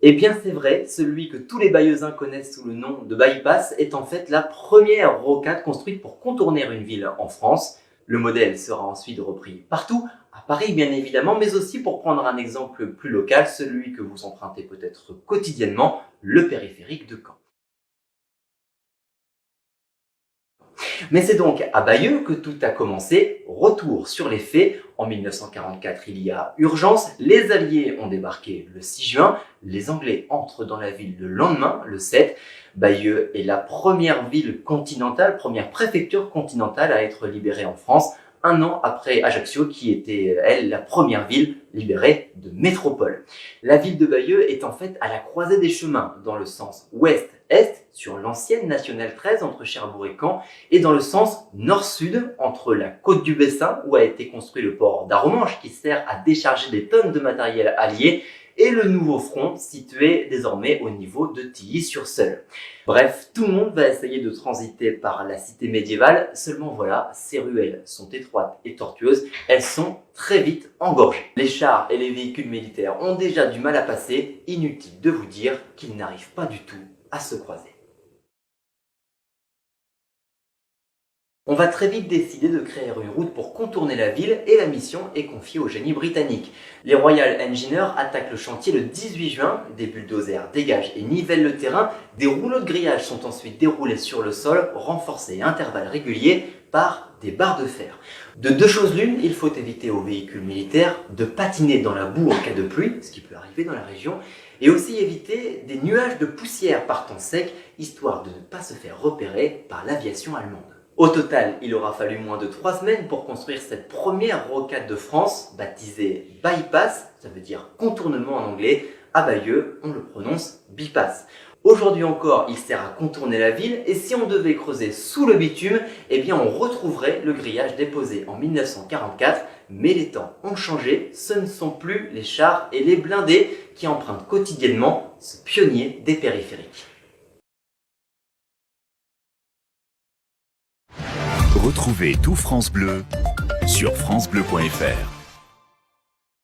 Eh bien c'est vrai, celui que tous les Bayeuxins connaissent sous le nom de bypass est en fait la première rocade construite pour contourner une ville en France. Le modèle sera ensuite repris partout, à Paris bien évidemment, mais aussi pour prendre un exemple plus local, celui que vous empruntez peut-être quotidiennement, le périphérique de Caen. Mais c'est donc à Bayeux que tout a commencé. Retour sur les faits. En 1944, il y a urgence. Les Alliés ont débarqué le 6 juin. Les Anglais entrent dans la ville le lendemain, le 7. Bayeux est la première ville continentale, première préfecture continentale à être libérée en France, un an après Ajaccio, qui était, elle, la première ville libérée de métropole. La ville de Bayeux est en fait à la croisée des chemins, dans le sens ouest-est, sur l'ancienne Nationale 13 entre Cherbourg et Caen, et dans le sens nord-sud, entre la côte du Bessin, où a été construit le port d'Arromanches, qui sert à décharger des tonnes de matériel allié, et le nouveau front, situé désormais au niveau de Tilly-sur-Seulles. Bref, tout le monde va essayer de transiter par la cité médiévale, seulement voilà, ces ruelles sont étroites et tortueuses, elles sont très vite engorgées. Les chars et les véhicules militaires ont déjà du mal à passer, inutile de vous dire qu'ils n'arrivent pas du tout à se croiser. On va très vite décider de créer une route pour contourner la ville et la mission est confiée au génie britannique. Les Royal Engineers attaquent le chantier le 18 juin, des bulldozers dégagent et nivellent le terrain, des rouleaux de grillage sont ensuite déroulés sur le sol, renforcés à intervalles réguliers par des barres de fer. De deux choses l'une, il faut éviter aux véhicules militaires de patiner dans la boue en cas de pluie, ce qui peut arriver dans la région, et aussi éviter des nuages de poussière par temps sec, histoire de ne pas se faire repérer par l'aviation allemande. Au total, il aura fallu moins de 3 semaines pour construire cette première rocade de France, baptisée bypass, ça veut dire contournement en anglais. À Bayeux, on le prononce bypass. Aujourd'hui encore, il sert à contourner la ville et si on devait creuser sous le bitume, eh bien on retrouverait le grillage déposé en 1944. Mais les temps ont changé, ce ne sont plus les chars et les blindés qui empruntent quotidiennement ce pionnier des périphériques. Retrouvez tout France Bleu sur francebleu.fr.